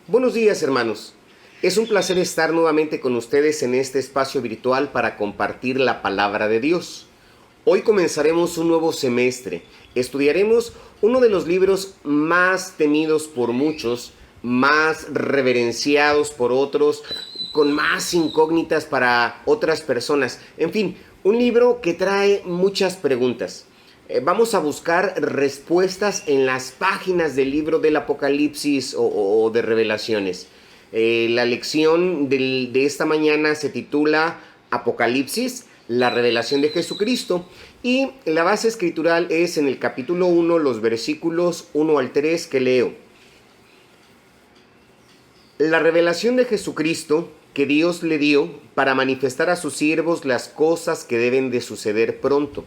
Buenos días, hermanos. Es un placer estar nuevamente con ustedes en este espacio virtual para compartir la palabra de Dios. Hoy comenzaremos un nuevo semestre. Estudiaremos uno de los libros más temidos por muchos, más reverenciados por otros, con más incógnitas para otras personas. En fin, un libro que trae muchas preguntas. Vamos a buscar respuestas en las páginas del libro del Apocalipsis o de Revelaciones. La lección de esta mañana se titula Apocalipsis, la revelación de Jesucristo, y la base escritural es en el capítulo 1, los versículos 1 al 3 que leo. La revelación de Jesucristo que Dios le dio para manifestar a sus siervos las cosas que deben de suceder pronto,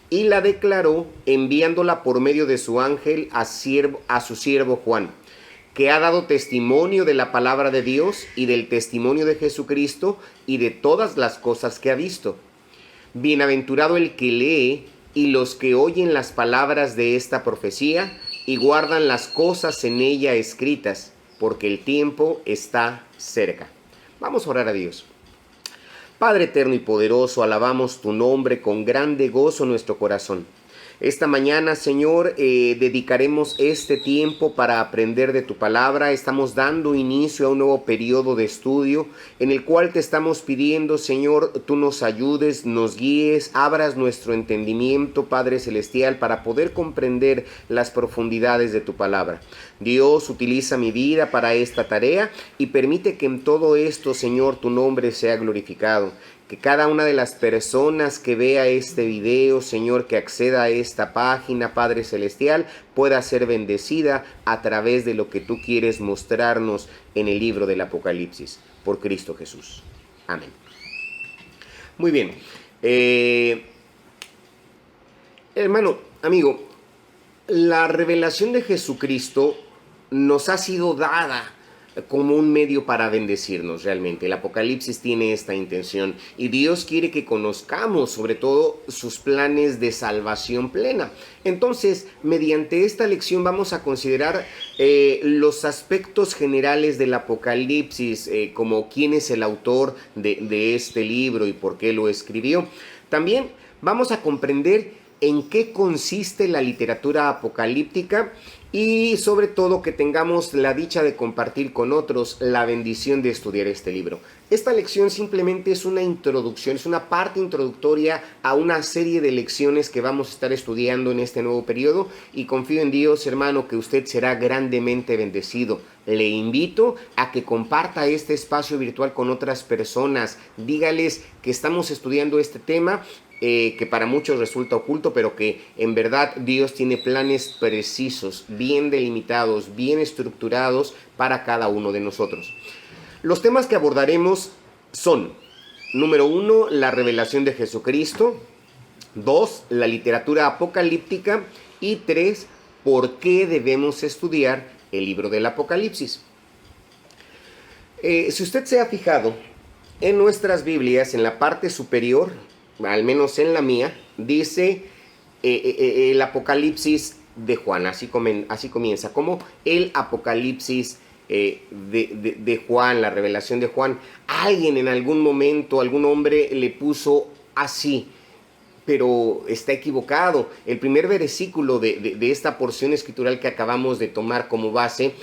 y la declaró enviándola por medio de su ángel a su siervo Juan, que ha dado testimonio de la palabra de Dios y del testimonio de Jesucristo y de todas las cosas que ha visto. Bienaventurado el que lee y los que oyen las palabras de esta profecía y guardan las cosas en ella escritas, porque el tiempo está cerca. Vamos a orar a Dios. Padre eterno y poderoso, alabamos tu nombre con grande gozo en nuestro corazón. Esta mañana, Señor, dedicaremos este tiempo para aprender de tu palabra. Estamos dando inicio a un nuevo periodo de estudio en el cual te estamos pidiendo, Señor, tú nos ayudes, nos guíes, abras nuestro entendimiento, Padre Celestial, para poder comprender las profundidades de tu palabra. Dios, utiliza mi vida para esta tarea y permite que en todo esto, Señor, tu nombre sea glorificado. Que cada una de las personas que vea este video, Señor, que acceda a esta página, Padre Celestial, pueda ser bendecida a través de lo que tú quieres mostrarnos en el libro del Apocalipsis. Por Cristo Jesús. Amén. Muy bien. Hermano, amigo, la revelación de Jesucristo nos ha sido dada como un medio para bendecirnos realmente. El Apocalipsis tiene esta intención y Dios quiere que conozcamos sobre todo sus planes de salvación plena. Entonces, mediante esta lección vamos a considerar los aspectos generales del Apocalipsis, como quién es el autor de este libro y por qué lo escribió. También vamos a comprender en qué consiste la literatura apocalíptica y sobre todo que tengamos la dicha de compartir con otros la bendición de estudiar este libro. Esta lección simplemente es una introducción, es una parte introductoria a una serie de lecciones que vamos a estar estudiando en este nuevo periodo y confío en Dios, hermano, que usted será grandemente bendecido. Le invito a que comparta este espacio virtual con otras personas. Dígales que estamos estudiando este tema, que para muchos resulta oculto, pero que en verdad Dios tiene planes precisos, bien delimitados, bien estructurados para cada uno de nosotros. Los temas que abordaremos son, número 1, la revelación de Jesucristo; 2, la literatura apocalíptica; y 3, por qué debemos estudiar el libro del Apocalipsis. Si usted se ha fijado en nuestras Biblias, en la parte superior, al menos en la mía, dice el Apocalipsis de Juan, así comienza, como el Apocalipsis de Juan, la revelación de Juan. Alguien en algún momento, algún hombre le puso así, pero está equivocado. El primer versículo de esta porción escritural que acabamos de tomar como base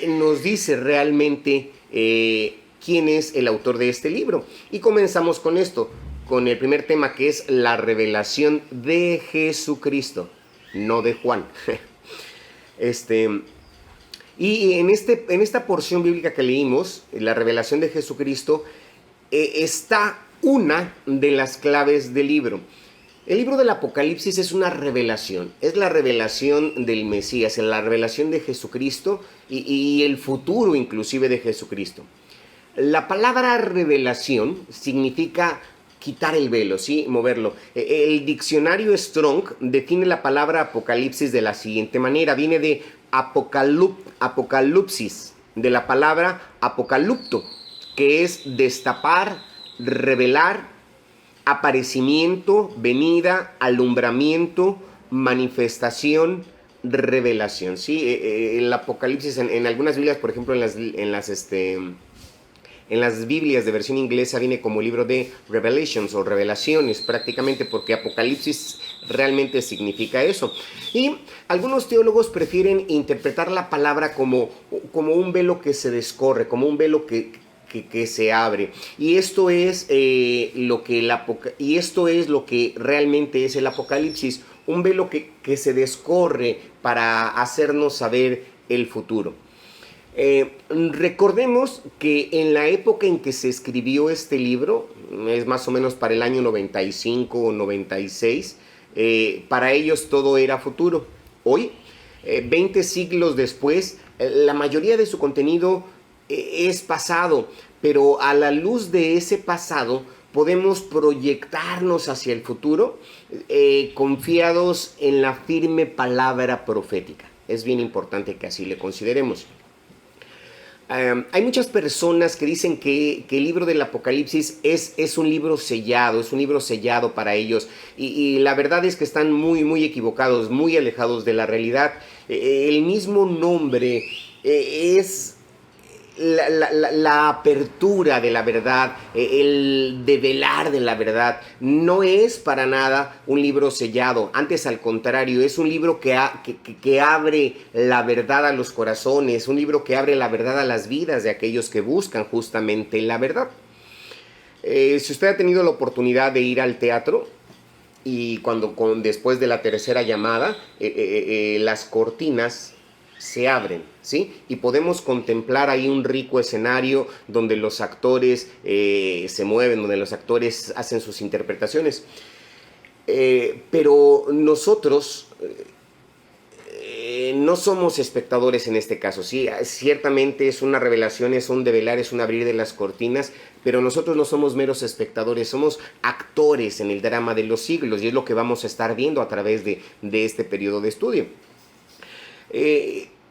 nos dice realmente quién es el autor de este libro. Y comenzamos con esto, con el primer tema, que es la revelación de Jesucristo, no de Juan. Y en esta porción bíblica que leímos, la revelación de Jesucristo, está una de las claves del libro. El libro del Apocalipsis es una revelación, es la revelación del Mesías, es la revelación de Jesucristo y el futuro inclusive de Jesucristo. La palabra revelación significa quitar el velo, ¿sí? Moverlo. El diccionario Strong define la palabra apocalipsis de la siguiente manera. Viene de apocalipsis, de la palabra apocalupto, que es destapar, revelar, aparecimiento, venida, alumbramiento, manifestación, revelación, ¿sí? El Apocalipsis en algunas Biblias, por ejemplo, en las Biblias de versión inglesa viene como libro de Revelations o revelaciones prácticamente, porque Apocalipsis realmente significa eso. Y algunos teólogos prefieren interpretar la palabra como un velo que se descorre, como un velo que se abre. Y esto es lo que realmente es el Apocalipsis, un velo que se descorre para hacernos saber el futuro. Recordemos que en la época en que se escribió este libro, es más o menos para el año 95 o 96, para ellos todo era futuro. Hoy, 20 siglos después, la mayoría de su contenido es pasado, pero a la luz de ese pasado podemos proyectarnos hacia el futuro, confiados en la firme palabra profética. Es bien importante que así le consideremos. Hay muchas personas que dicen que el libro del Apocalipsis es un libro sellado para ellos, y la verdad es que están muy equivocados, muy alejados de la realidad. El mismo nombre es la apertura de la verdad, el develar de la verdad. No es para nada un libro sellado, antes al contrario, es un libro que abre la verdad a los corazones, un libro que abre la verdad a las vidas de aquellos que buscan justamente la verdad. Si usted ha tenido la oportunidad de ir al teatro, y después de la tercera llamada, las cortinas se abren, ¿sí? Y podemos contemplar ahí un rico escenario donde los actores se mueven, donde los actores hacen sus interpretaciones. Pero nosotros no somos espectadores en este caso, ¿sí? Ciertamente es una revelación, es un develar, es un abrir de las cortinas, pero nosotros no somos meros espectadores, somos actores en el drama de los siglos, y es lo que vamos a estar viendo a través de este periodo de estudio.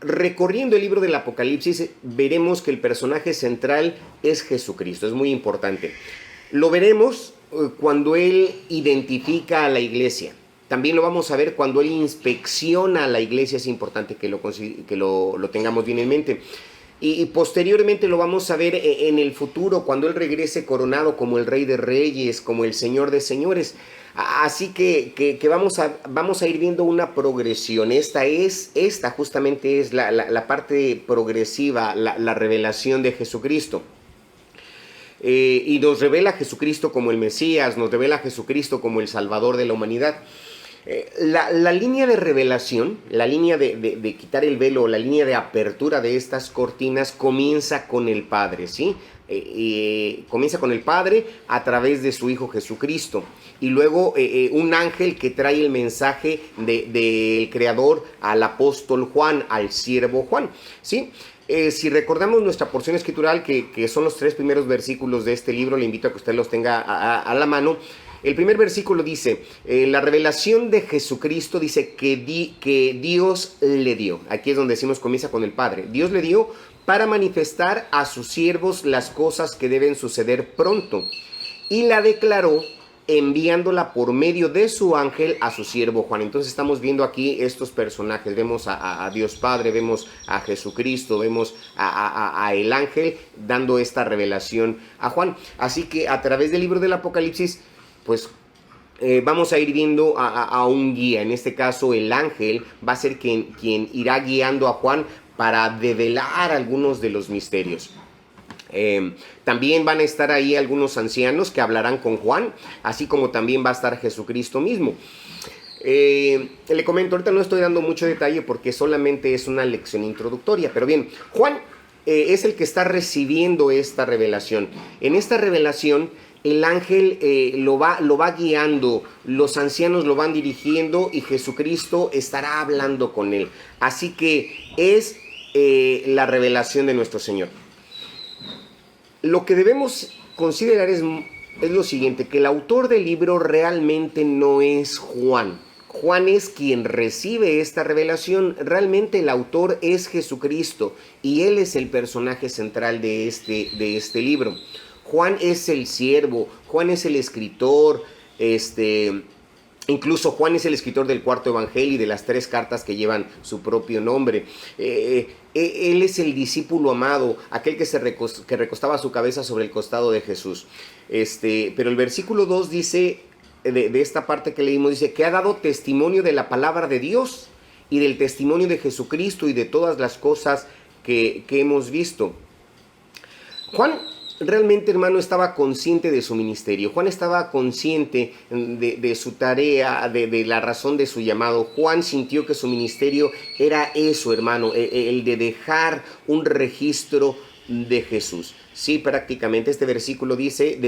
Recorriendo el libro del Apocalipsis, veremos que el personaje central es Jesucristo. Es muy importante. Lo veremos cuando Él identifica a la iglesia. También lo vamos a ver cuando Él inspecciona a la iglesia. Es importante que lo tengamos bien en mente. Y posteriormente lo vamos a ver en el futuro, cuando Él regrese coronado como el Rey de Reyes, como el Señor de Señores. Así que vamos a ir viendo una progresión. Esta justamente es la parte progresiva, la revelación de Jesucristo. Y nos revela a Jesucristo como el Mesías, nos revela a Jesucristo como el Salvador de la humanidad. La línea de revelación, la línea de quitar el velo, la línea de apertura de estas cortinas comienza con el Padre, ¿sí? Comienza con el Padre a través de su Hijo Jesucristo, y luego un ángel que trae el mensaje del Creador al apóstol Juan, al siervo Juan, ¿sí? Si recordamos nuestra porción escritural, que son los 3 primeros versículos de este libro, le invito a que usted los tenga a la mano. El primer versículo dice, la revelación de Jesucristo, dice que Dios le dio. Aquí es donde decimos, comienza con el Padre. Dios le dio para manifestar a sus siervos las cosas que deben suceder pronto, y la declaró enviándola por medio de su ángel a su siervo Juan. Entonces estamos viendo aquí estos personajes. Vemos a Dios Padre, vemos a Jesucristo, vemos a el ángel dando esta revelación a Juan. Así que a través del libro del Apocalipsis, pues vamos a ir viendo a un guía. En este caso el ángel va a ser quien irá guiando a Juan para develar algunos de los misterios. También van a estar ahí algunos ancianos que hablarán con Juan, así como también va a estar Jesucristo mismo. Le comento, ahorita no estoy dando mucho detalle porque solamente es una lección introductoria, pero bien, Juan es el que está recibiendo esta revelación. En esta revelación el ángel lo va guiando, los ancianos lo van dirigiendo y Jesucristo estará hablando con él. Así que es la revelación de nuestro Señor. Lo que debemos considerar es lo siguiente, que el autor del libro realmente no es Juan. Juan es quien recibe esta revelación. Realmente el autor es Jesucristo y Él es el personaje central de este libro. Juan es el siervo, Juan es el escritor, Incluso Juan es el escritor del cuarto evangelio y de las 3 cartas que llevan su propio nombre. Él es el discípulo amado, aquel que recostaba su cabeza sobre el costado de Jesús. Pero el versículo 2 dice, de esta parte que leímos, dice que ha dado testimonio de la palabra de Dios y del testimonio de Jesucristo y de todas las cosas que hemos visto. Juan realmente, hermano, estaba consciente de su ministerio. Juan estaba consciente de su tarea, de la razón de su llamado. Juan sintió que su ministerio era eso, hermano, el de dejar un registro de Jesús. Sí, prácticamente este versículo dice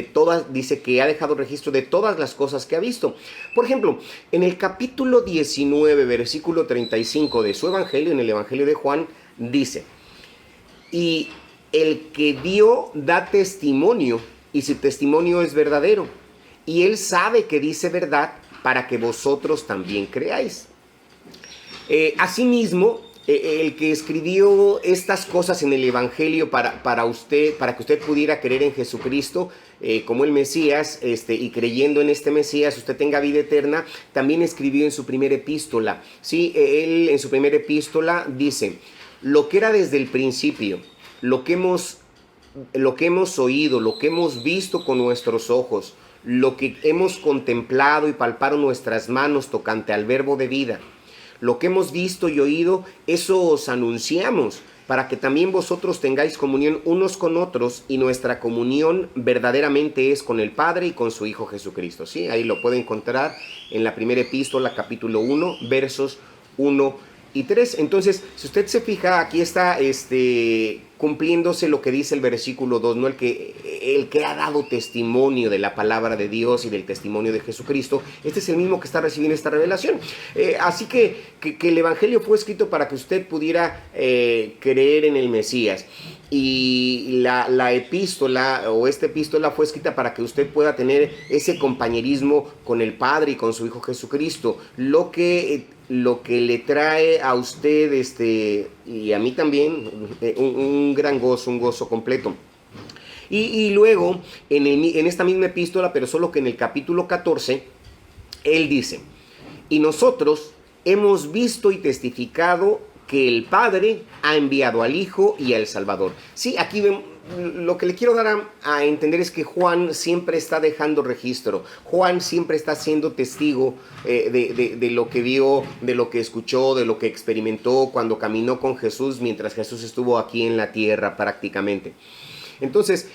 que ha dejado registro de todas las cosas que ha visto. Por ejemplo, en el capítulo 19, versículo 35 de su evangelio, en el evangelio de Juan, dice: y el que dio da testimonio, y su testimonio es verdadero, y él sabe que dice verdad para que vosotros también creáis. Asimismo, el que escribió estas cosas en el evangelio para que usted pudiera creer en Jesucristo como el Mesías, y creyendo en este Mesías usted tenga vida eterna, también escribió en su primera epístola. Sí, él en su primera epístola dice: lo que era desde el principio, lo que hemos oído, lo que hemos visto con nuestros ojos, lo que hemos contemplado y palpado nuestras manos tocante al verbo de vida, lo que hemos visto y oído, eso os anunciamos, para que también vosotros tengáis comunión unos con otros, y nuestra comunión verdaderamente es con el Padre y con su Hijo Jesucristo. ¿Sí? Ahí lo puede encontrar en la primera epístola, capítulo 1, versos 1 y 3. Entonces, si usted se fija, aquí está cumpliéndose lo que dice el versículo 2, ¿no? El que ha dado testimonio de la palabra de Dios y del testimonio de Jesucristo. Este es el mismo que está recibiendo esta revelación. Así que el evangelio fue escrito para que usted pudiera creer en el Mesías. Y la epístola, o esta epístola, fue escrita para que usted pueda tener ese compañerismo con el Padre y con su Hijo Jesucristo. Lo que le trae a usted y a mí también un gran gozo, un gozo completo. Y luego, en esta misma epístola, pero solo que en el capítulo 14, él dice: y nosotros hemos visto y testificado que el Padre ha enviado al Hijo y al Salvador. Sí, aquí vemos. Lo que le quiero dar a entender es que Juan siempre está dejando registro. Juan siempre está siendo testigo de lo que vio, de lo que escuchó, de lo que experimentó cuando caminó con Jesús mientras Jesús estuvo aquí en la tierra prácticamente. Entonces,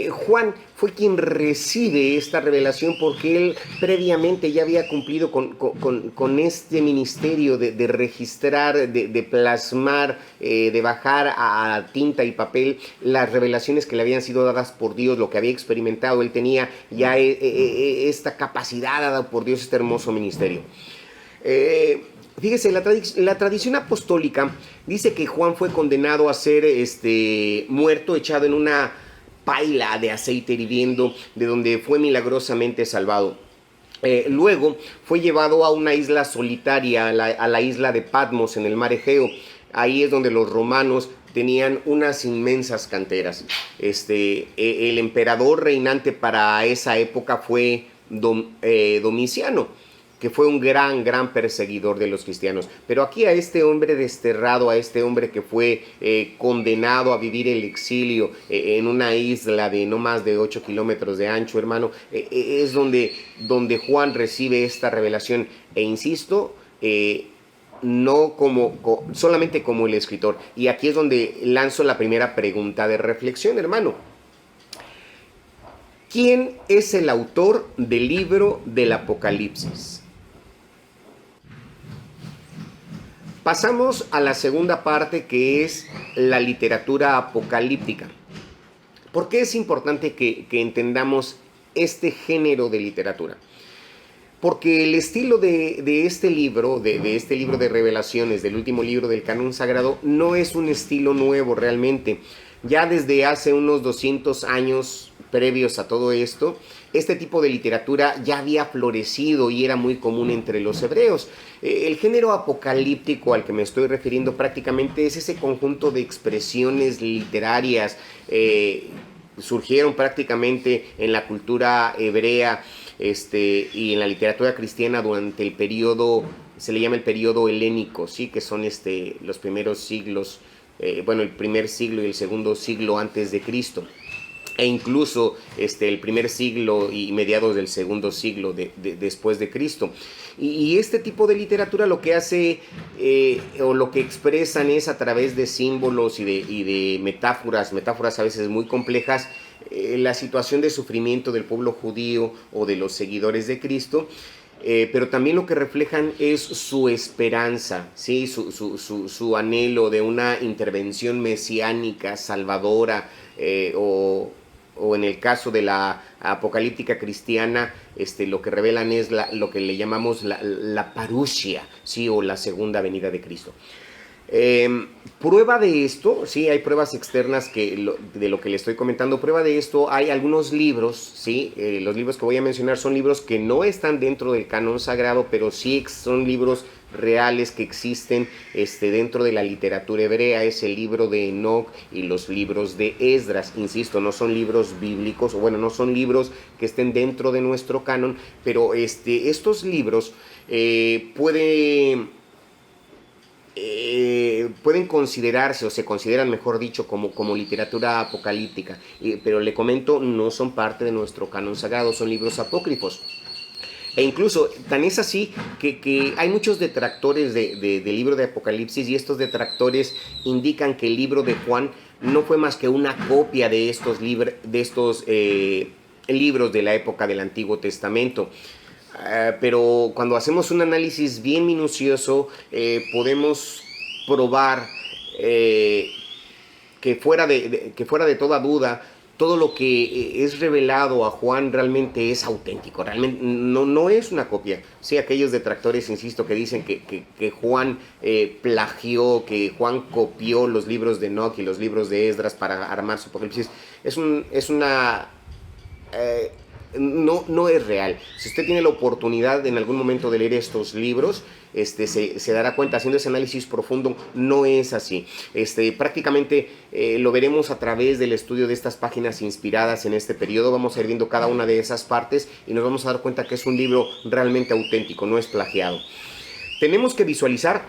Juan fue quien recibe esta revelación porque él previamente ya había cumplido con este ministerio de registrar, de plasmar, de bajar a tinta y papel las revelaciones que le habían sido dadas por Dios, lo que había experimentado. Él tenía ya esta capacidad dada por Dios, este hermoso ministerio. Fíjese, la tradición apostólica dice que Juan fue condenado a ser muerto, echado en una paila de aceite hirviendo, de donde fue milagrosamente salvado. Luego fue llevado a una isla solitaria, a la isla de Patmos, en el mar Egeo. Ahí es donde los romanos tenían unas inmensas canteras. El emperador reinante para esa época fue Domiciano, que fue un gran perseguidor de los cristianos. Pero aquí a este hombre desterrado, a este hombre que fue condenado a vivir el exilio en una isla de no más de 8 kilómetros de ancho, hermano, es donde Juan recibe esta revelación. E insisto, no solamente como el escritor. Y aquí es donde lanzo la primera pregunta de reflexión, hermano. ¿Quién es el autor del libro del Apocalipsis? Pasamos a la segunda parte, que es la literatura apocalíptica. ¿Por qué es importante que entendamos este género de literatura? Porque el estilo de este libro, de este libro de revelaciones, del último libro del canon sagrado, no es un estilo nuevo realmente. Ya desde hace unos 200 años previos a todo esto, este tipo de literatura ya había florecido y era muy común entre los hebreos. El género apocalíptico al que me estoy refiriendo prácticamente es ese conjunto de expresiones literarias surgieron prácticamente en la cultura hebrea, y en la literatura cristiana durante el periodo, se le llama el periodo helénico, ¿sí? Que son los primeros siglos, el primer siglo y el segundo siglo antes de Cristo, e incluso el primer siglo y mediados del segundo siglo después de Cristo. Y este tipo de literatura lo que hace, o lo que expresan es a través de símbolos y de metáforas a veces muy complejas, la situación de sufrimiento del pueblo judío o de los seguidores de Cristo. Pero también lo que reflejan es su esperanza, ¿sí? Su anhelo de una intervención mesiánica, salvadora, o en el caso de la apocalíptica cristiana, lo que revelan es lo que le llamamos la parusia, ¿sí? O la segunda venida de Cristo. Prueba de esto, sí, hay pruebas externas de lo que le estoy comentando. Prueba de esto, hay algunos libros, sí, los libros que voy a mencionar son libros que no están dentro del canon sagrado, pero sí son libros reales que existen dentro de la literatura hebrea. Es el libro de Enoch y los libros de Esdras. Insisto, no son libros bíblicos, o bueno, no son libros que estén dentro de nuestro canon, pero estos libros pueden considerarse, o se consideran, mejor dicho, como literatura apocalíptica, pero le comento, no son parte de nuestro canon sagrado, son libros apócrifos. E incluso, tan es así que hay muchos detractores del libro de Apocalipsis, y estos detractores indican que el libro de Juan no fue más que una copia de estos libros de la época del Antiguo Testamento. Pero cuando hacemos un análisis bien minucioso, podemos probar que fuera de toda duda, todo lo que es revelado a Juan realmente es auténtico, realmente no es una copia. Sí, aquellos detractores, insisto, que dicen que Juan plagió, que Juan copió los libros de Enoch y los libros de Esdras para armar su Apocalipsis, no es real. Si usted tiene la oportunidad en algún momento de leer estos libros, se dará cuenta, haciendo ese análisis profundo, no es así. Prácticamente lo veremos a través del estudio de estas páginas inspiradas en este periodo. Vamos a ir viendo cada una de esas partes y nos vamos a dar cuenta que es un libro realmente auténtico, no es plagiado. Tenemos que visualizar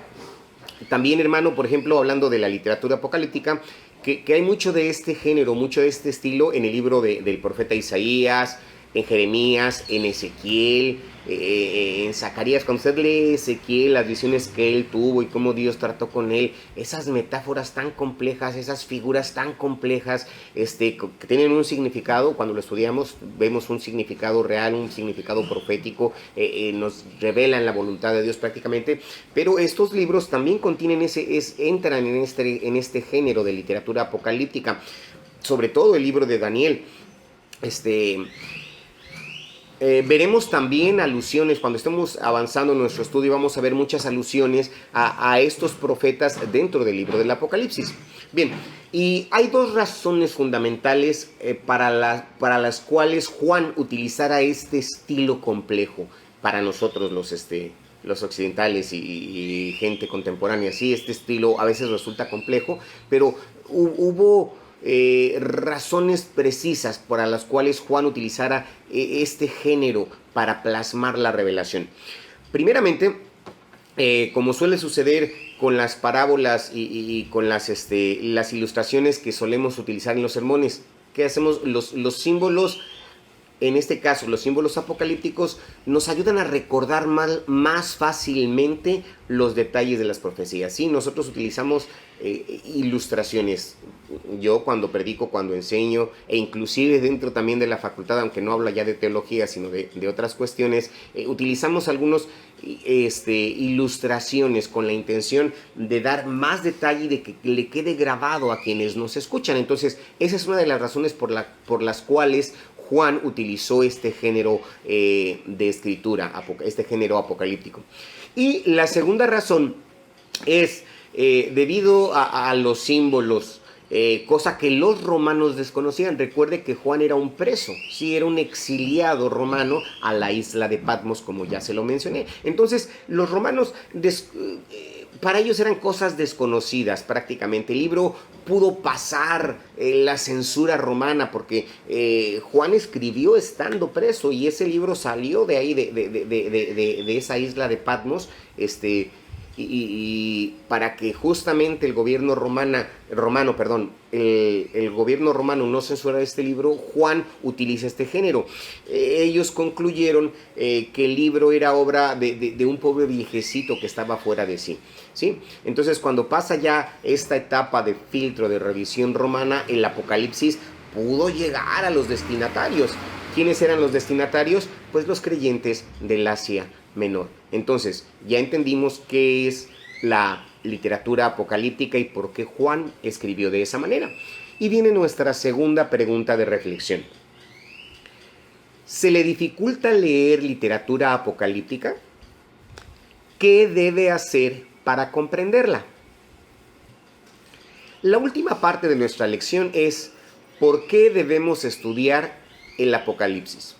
también, hermano, por ejemplo, hablando de la literatura apocalíptica, que hay mucho de este género, mucho de este estilo en el libro del profeta Isaías, en Jeremías, en Ezequiel, en Zacarías. Cuando usted lee Ezequiel, las visiones que él tuvo y cómo Dios trató con él, esas metáforas tan complejas, esas figuras tan complejas, que tienen un significado. Cuando lo estudiamos vemos un significado real, un significado profético, nos revelan la voluntad de Dios prácticamente. Pero estos libros también contienen entran en este género de literatura apocalíptica, sobre todo el libro de Daniel. Veremos también alusiones, cuando estemos avanzando en nuestro estudio vamos a ver muchas alusiones a estos profetas dentro del libro del Apocalipsis. Bien, y hay dos razones fundamentales para las cuales Juan utilizara este estilo complejo para nosotros los occidentales y gente contemporánea. Sí, este estilo a veces resulta complejo, pero hubo razones precisas para las cuales Juan utilizara este género para plasmar la revelación. Primeramente, como suele suceder con las parábolas y con las ilustraciones que solemos utilizar en los sermones, ¿qué hacemos? Los símbolos, en este caso los símbolos apocalípticos, nos ayudan a recordar más fácilmente los detalles de las profecías. ¿Sí? Nosotros utilizamos ilustraciones. Yo cuando predico, cuando enseño, e inclusive dentro también de la facultad, aunque no habla ya de teología, sino de otras cuestiones, utilizamos algunos ilustraciones con la intención de dar más detalle y de que le quede grabado a quienes nos escuchan. Entonces, esa es una de las razones por las cuales Juan utilizó este género de escritura, este género apocalíptico. Y la segunda razón es debido a los símbolos, cosa que los romanos desconocían. Recuerde que Juan era un preso, sí, era un exiliado romano a la isla de Patmos, como ya se lo mencioné. Entonces, los romanos para ellos eran cosas desconocidas prácticamente. El libro pudo pasar la censura romana porque Juan escribió estando preso y ese libro salió de ahí, de esa isla de Patmos, y para que justamente el gobierno el gobierno romano no censurara este libro, Juan utiliza este género. Ellos concluyeron que el libro era obra de un pobre viejecito que estaba fuera de sí, ¿sí? Entonces, cuando pasa ya esta etapa de filtro, de revisión romana, el Apocalipsis pudo llegar a los destinatarios. ¿Quiénes eran los destinatarios? Pues los creyentes del Asia Menor. Entonces, ya entendimos qué es la literatura apocalíptica y por qué Juan escribió de esa manera. Y viene nuestra segunda pregunta de reflexión. ¿Se le dificulta leer literatura apocalíptica? ¿Qué debe hacer para comprenderla? La última parte de nuestra lección es ¿por qué debemos estudiar el Apocalipsis?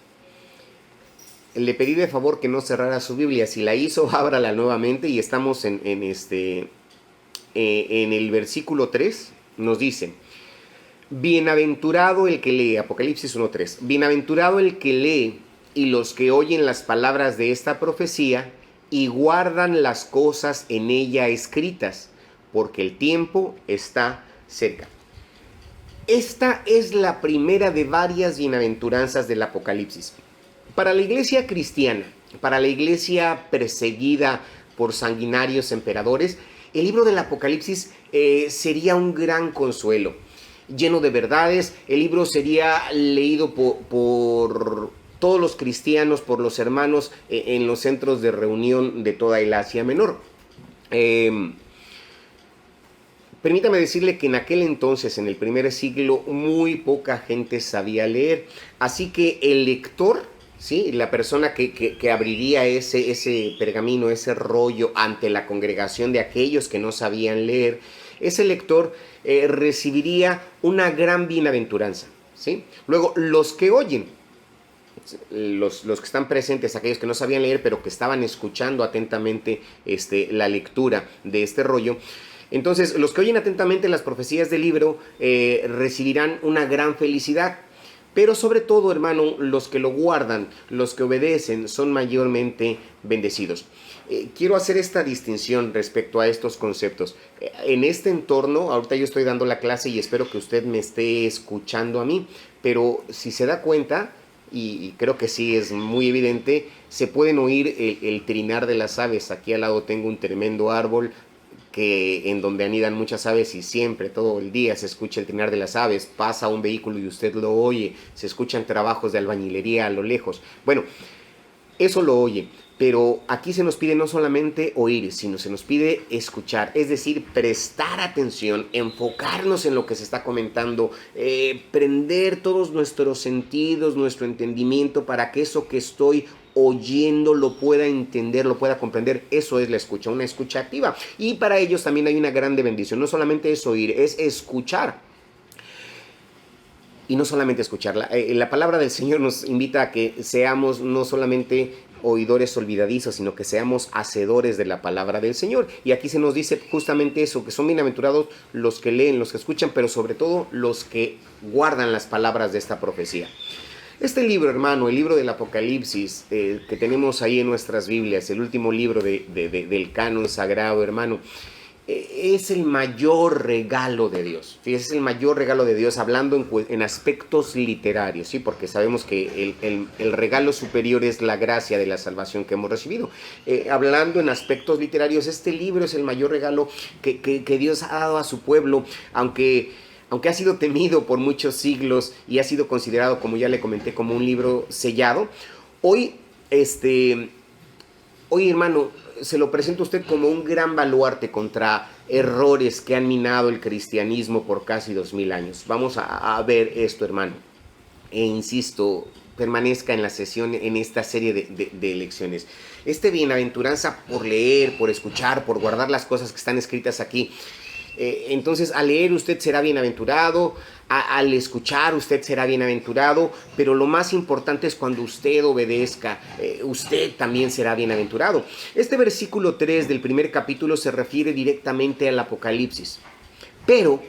Le pedí de favor que no cerrara su Biblia. Si la hizo, ábrala nuevamente y estamos en el versículo 3. Nos dice: bienaventurado el que lee, Apocalipsis 1:3, bienaventurado el que lee y los que oyen las palabras de esta profecía y guardan las cosas en ella escritas, porque el tiempo está cerca. Esta es la primera de varias bienaventuranzas del Apocalipsis. Para la iglesia cristiana, para la iglesia perseguida por sanguinarios emperadores, el libro del Apocalipsis sería un gran consuelo, lleno de verdades. El libro sería leído por todos los cristianos, por los hermanos en los centros de reunión de toda el Asia Menor. Permítame decirle que en aquel entonces, en el primer siglo, muy poca gente sabía leer. Así que el lector, ¿sí?, la persona que abriría ese pergamino, ese rollo ante la congregación de aquellos que no sabían leer, ese lector recibiría una gran bienaventuranza, ¿sí? Luego, los que oyen, los que están presentes, aquellos que no sabían leer, pero que estaban escuchando atentamente la lectura de este rollo, entonces los que oyen atentamente las profecías del libro recibirán una gran felicidad. Pero sobre todo, hermano, los que lo guardan, los que obedecen, son mayormente bendecidos. Quiero hacer esta distinción respecto a estos conceptos. En este entorno, ahorita yo estoy dando la clase y espero que usted me esté escuchando a mí, pero si se da cuenta, y creo que sí es muy evidente, se pueden oír el trinar de las aves. Aquí al lado tengo un tremendo árbol en donde anidan muchas aves y siempre, todo el día se escucha el trinar de las aves. Pasa un vehículo y usted lo oye, se escuchan trabajos de albañilería a lo lejos. Bueno, eso lo oye, pero aquí se nos pide no solamente oír, sino se nos pide escuchar, es decir, prestar atención, enfocarnos en lo que se está comentando, prender todos nuestros sentidos, nuestro entendimiento para que eso que estoy oyendo lo pueda entender, lo pueda comprender. Eso es la escucha, una escucha activa. Y para ellos también hay una grande bendición. No solamente es oír, es escuchar. Y no solamente escucharla. La palabra del Señor nos invita a que seamos no solamente oidores olvidadizos, sino que seamos hacedores de la palabra del Señor. Y aquí se nos dice justamente eso, que son bienaventurados los que leen, los que escuchan, pero sobre todo los que guardan las palabras de esta profecía. Este libro, hermano, el libro del Apocalipsis, que tenemos ahí en nuestras Biblias, el último libro del canon sagrado, hermano, es el mayor regalo de Dios. Fíjese, es el mayor regalo de Dios hablando en aspectos literarios, ¿sí? Porque sabemos que el regalo superior es la gracia de la salvación que hemos recibido. Hablando en aspectos literarios, este libro es el mayor regalo que Dios ha dado a su pueblo, aunque ha sido temido por muchos siglos y ha sido considerado, como ya le comenté, como un libro sellado. Hoy, hermano, se lo presento a usted como un gran baluarte contra errores que han minado el cristianismo por casi 2000 años. Vamos a ver esto, hermano. E insisto, permanezca en la sesión, en esta serie de lecciones. Bienaventuranza por leer, por escuchar, por guardar las cosas que están escritas aquí. Entonces, al leer usted será bienaventurado, Al escuchar usted será bienaventurado, pero lo más importante es cuando usted obedezca, usted también será bienaventurado. Este versículo 3 del primer capítulo se refiere directamente al Apocalipsis. Pero,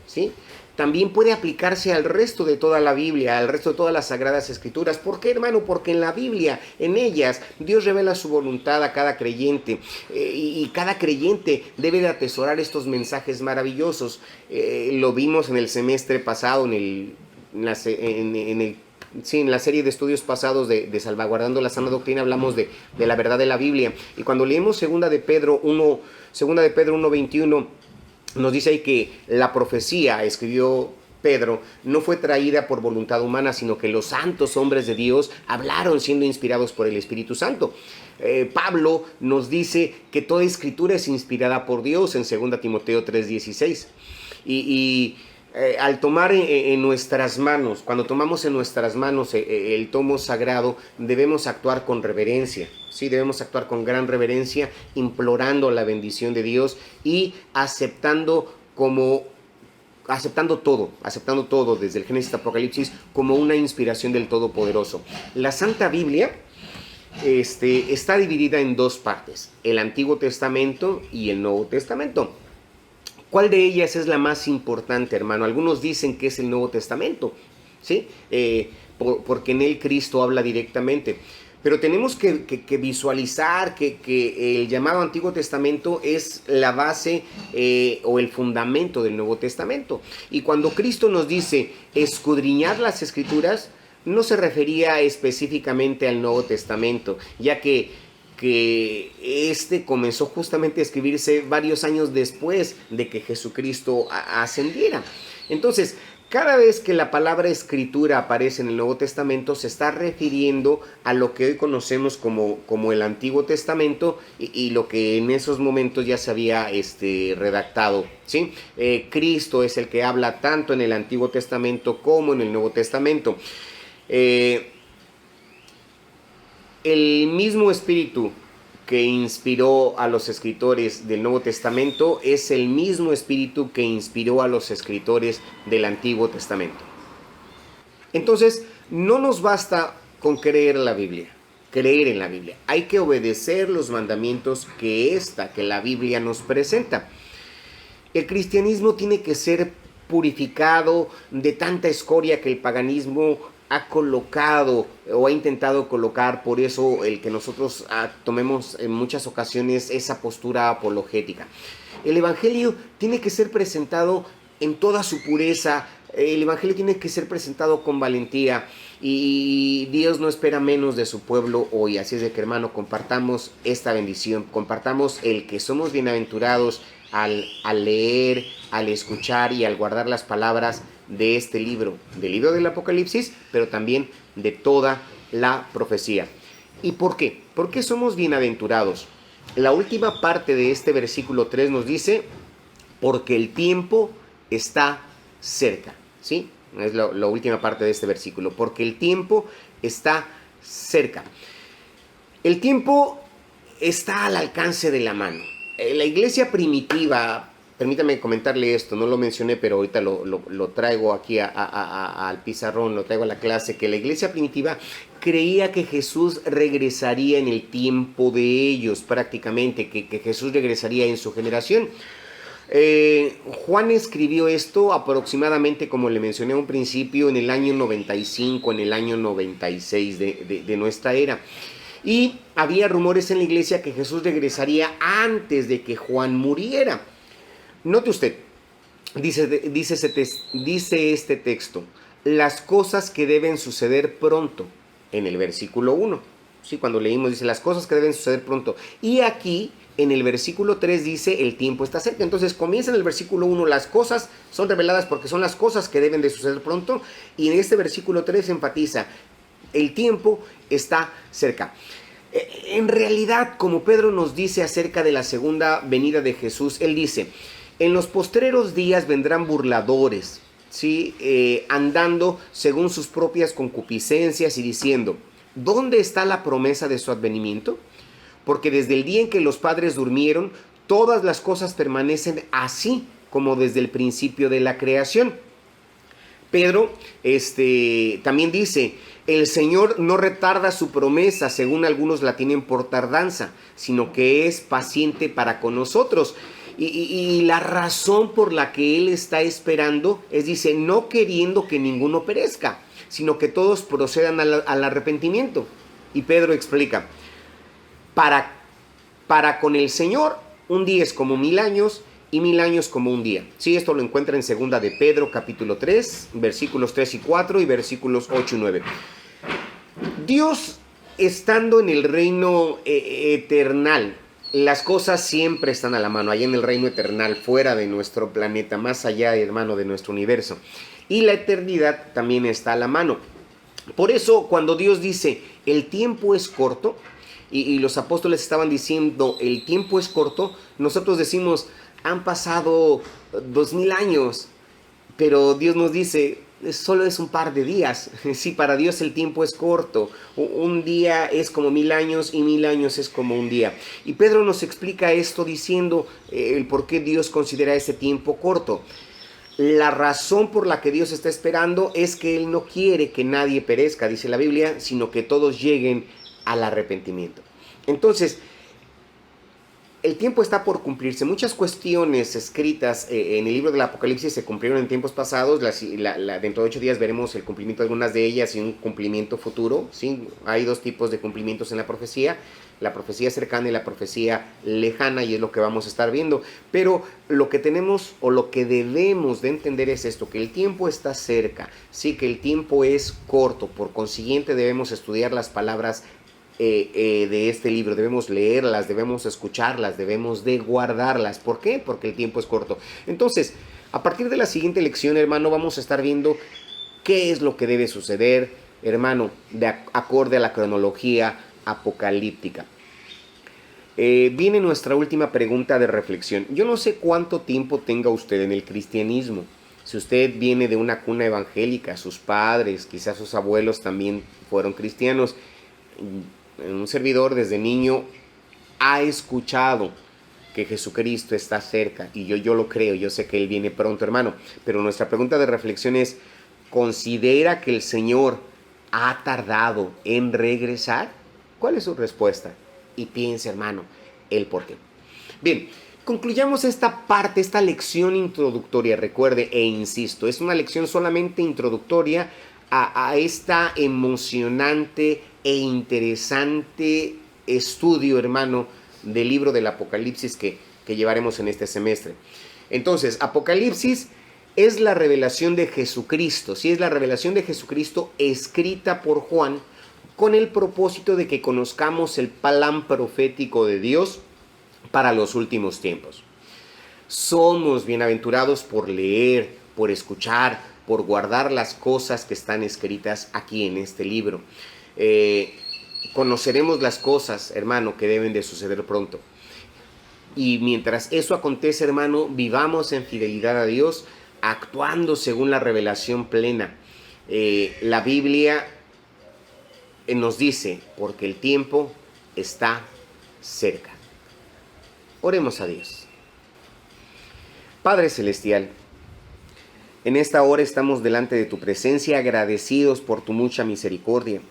¿sí? También puede aplicarse al resto de toda la Biblia, al resto de todas las Sagradas Escrituras. ¿Por qué, hermano? Porque en la Biblia, en ellas, Dios revela su voluntad a cada creyente. Y cada creyente debe de atesorar estos mensajes maravillosos. Lo vimos en el semestre pasado, en la serie de estudios pasados de Salvaguardando la Sana Doctrina, hablamos de la verdad de la Biblia. Y cuando leemos 2 de Pedro 1:21, nos dice ahí que la profecía, escribió Pedro, no fue traída por voluntad humana, sino que los santos hombres de Dios hablaron siendo inspirados por el Espíritu Santo. Pablo nos dice que toda escritura es inspirada por Dios en 2 Timoteo 3:16. Al tomar en nuestras manos, cuando tomamos en nuestras manos el tomo sagrado, debemos actuar con reverencia, ¿sí? Debemos actuar con gran reverencia, implorando la bendición de Dios y aceptando todo, desde el Génesis hasta Apocalipsis, como una inspiración del Todopoderoso. La Santa Biblia está dividida en dos partes, el Antiguo Testamento y el Nuevo Testamento. ¿Cuál de ellas es la más importante, hermano? Algunos dicen que es el Nuevo Testamento, ¿sí? Porque en él Cristo habla directamente. Pero tenemos que visualizar que el llamado Antiguo Testamento es la base o el fundamento del Nuevo Testamento. Y cuando Cristo nos dice escudriñar las Escrituras, no se refería específicamente al Nuevo Testamento, ya que comenzó justamente a escribirse varios años después de que Jesucristo ascendiera. Entonces, cada vez que la palabra escritura aparece en el Nuevo Testamento, se está refiriendo a lo que hoy conocemos como el Antiguo Testamento y lo que en esos momentos ya se había redactado, ¿sí? Cristo es el que habla tanto en el Antiguo Testamento como en el Nuevo Testamento. El mismo espíritu que inspiró a los escritores del Nuevo Testamento es el mismo espíritu que inspiró a los escritores del Antiguo Testamento. Entonces, no nos basta con creer en la Biblia. Hay que obedecer los mandamientos que la Biblia nos presenta. El cristianismo tiene que ser purificado de tanta escoria que el paganismo ha colocado o ha intentado colocar. Por eso el que nosotros tomemos en muchas ocasiones esa postura apologética. El Evangelio tiene que ser presentado en toda su pureza. El Evangelio tiene que ser presentado con valentía y Dios no espera menos de su pueblo hoy. Así es de que, hermano, compartamos esta bendición, compartamos el que somos bienaventurados al leer, al escuchar y al guardar las palabras de este libro, del libro del Apocalipsis, pero también de toda la profecía. ¿Y por qué? ¿Por qué somos bienaventurados? La última parte de este versículo 3 nos dice, porque el tiempo está cerca, ¿sí? Es la última parte de este versículo, porque el tiempo está cerca. El tiempo está al alcance de la mano. La iglesia primitiva, permítame comentarle esto, no lo mencioné, pero ahorita lo traigo aquí al pizarrón, lo traigo a la clase, que la iglesia primitiva creía que Jesús regresaría en el tiempo de ellos, prácticamente, que Jesús regresaría en su generación. Juan escribió esto aproximadamente, como le mencioné a un principio, en el año 95, en el año 96 de nuestra era. Y había rumores en la iglesia que Jesús regresaría antes de que Juan muriera. Note usted, dice este texto, las cosas que deben suceder pronto, en el versículo 1. Sí, cuando leímos dice las cosas que deben suceder pronto. Y aquí en el versículo 3 dice el tiempo está cerca. Entonces comienza en el versículo 1, las cosas son reveladas porque son las cosas que deben de suceder pronto. Y en este versículo 3 enfatiza, el tiempo está cerca. En realidad, como Pedro nos dice acerca de la segunda venida de Jesús, él dice, en los postreros días vendrán burladores, ¿sí? Andando según sus propias concupiscencias y diciendo, ¿dónde está la promesa de su advenimiento? Porque desde el día en que los padres durmieron, todas las cosas permanecen así como desde el principio de la creación. Pedro también dice, el Señor no retarda su promesa, según algunos la tienen por tardanza, sino que es paciente para con nosotros. Y la razón por la que Él está esperando es, dice, no queriendo que ninguno perezca, sino que todos procedan al arrepentimiento. Y Pedro explica, para con el Señor un día es como 1000 años y 1000 años como un día. Sí, esto lo encuentra en segunda de Pedro capítulo 3, versículos 3 y 4 y versículos 8 y 9. Dios, estando en el reino eternal, las cosas siempre están a la mano, allá en el reino eternal, fuera de nuestro planeta, más allá, hermano, de nuestro universo. Y la eternidad también está a la mano. Por eso, cuando Dios dice, el tiempo es corto, y los apóstoles estaban diciendo, el tiempo es corto, nosotros decimos, han pasado 2000 años, pero Dios nos dice, solo es un par de días. Sí, para Dios el tiempo es corto. Un día es como 1000 años y 1000 años es como un día. Y Pedro nos explica esto diciendo el por qué Dios considera ese tiempo corto. La razón por la que Dios está esperando es que Él no quiere que nadie perezca, dice la Biblia, sino que todos lleguen al arrepentimiento. Entonces, el tiempo está por cumplirse. Muchas cuestiones escritas en el libro del Apocalipsis se cumplieron en tiempos pasados. Dentro de 8 días veremos el cumplimiento de algunas de ellas y un cumplimiento futuro. ¿Sí? Hay 2 tipos de cumplimientos en la profecía. La profecía cercana y la profecía lejana, y es lo que vamos a estar viendo. Pero lo que tenemos o lo que debemos de entender es esto, que el tiempo está cerca. Sí, que el tiempo es corto. Por consiguiente debemos estudiar las palabras de este libro, debemos leerlas, debemos escucharlas, debemos de guardarlas. ¿Por qué? Porque el tiempo es corto. Entonces, a partir de la siguiente lección, hermano, vamos a estar viendo qué es lo que debe suceder, hermano, acorde a la cronología apocalíptica. Viene nuestra última pregunta de reflexión. Yo no sé cuánto tiempo tenga usted en el cristianismo. Si usted viene de una cuna evangélica, sus padres, quizás sus abuelos también fueron cristianos, un servidor desde niño ha escuchado que Jesucristo está cerca, y yo lo creo, yo sé que Él viene pronto, hermano. Pero nuestra pregunta de reflexión es, ¿considera que el Señor ha tardado en regresar? ¿Cuál es su respuesta? Y piense, hermano, el por qué. Bien, concluyamos esta parte, esta lección introductoria. Recuerde e insisto, es una lección solamente introductoria a esta emocionante e interesante estudio, hermano, del libro del Apocalipsis que llevaremos en este semestre. Entonces, Apocalipsis es la revelación de Jesucristo, sí, es la revelación de Jesucristo escrita por Juan con el propósito de que conozcamos el plan profético de Dios para los últimos tiempos. Somos bienaventurados por leer, por escuchar, por guardar las cosas que están escritas aquí en este libro. Conoceremos las cosas, hermano, que deben de suceder pronto. Y mientras eso acontece, hermano, vivamos en fidelidad a Dios, actuando según la revelación plena. La Biblia nos dice, porque el tiempo está cerca. Oremos a Dios. Padre Celestial, en esta hora estamos delante de tu presencia, agradecidos por tu mucha misericordia.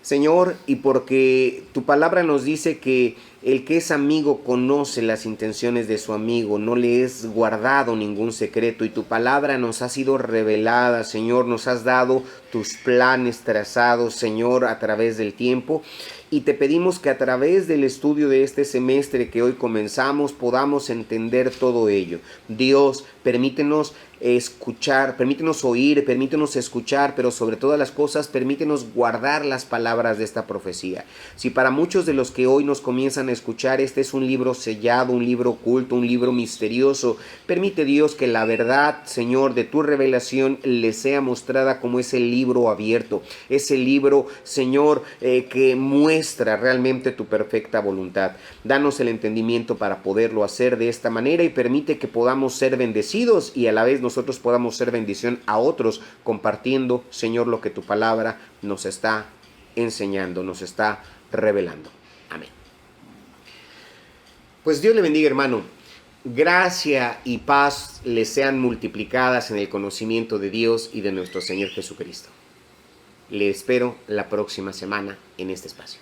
Señor, y porque tu palabra nos dice que el que es amigo conoce las intenciones de su amigo, no le es guardado ningún secreto, y tu palabra nos ha sido revelada, Señor, nos has dado tus planes trazados, Señor, a través del tiempo, y te pedimos que a través del estudio de este semestre que hoy comenzamos podamos entender todo ello. Dios, permítenos escuchar, permítenos oír, permítenos escuchar, pero sobre todas las cosas, permítenos guardar las palabras de esta profecía. Si para muchos de los que hoy nos comienzan a escuchar, este es un libro sellado, un libro oculto, un libro misterioso, permite Dios que la verdad, Señor, de tu revelación les sea mostrada como ese libro abierto, ese libro, Señor, que muestra realmente tu perfecta voluntad. Danos el entendimiento para poderlo hacer de esta manera y permite que podamos ser bendecidos y a la vez nosotros podamos ser bendición a otros compartiendo, Señor, lo que tu palabra nos está enseñando, nos está revelando. Amén. Pues Dios le bendiga, hermano. Gracia y paz les sean multiplicadas en el conocimiento de Dios y de nuestro Señor Jesucristo. Le espero la próxima semana en este espacio.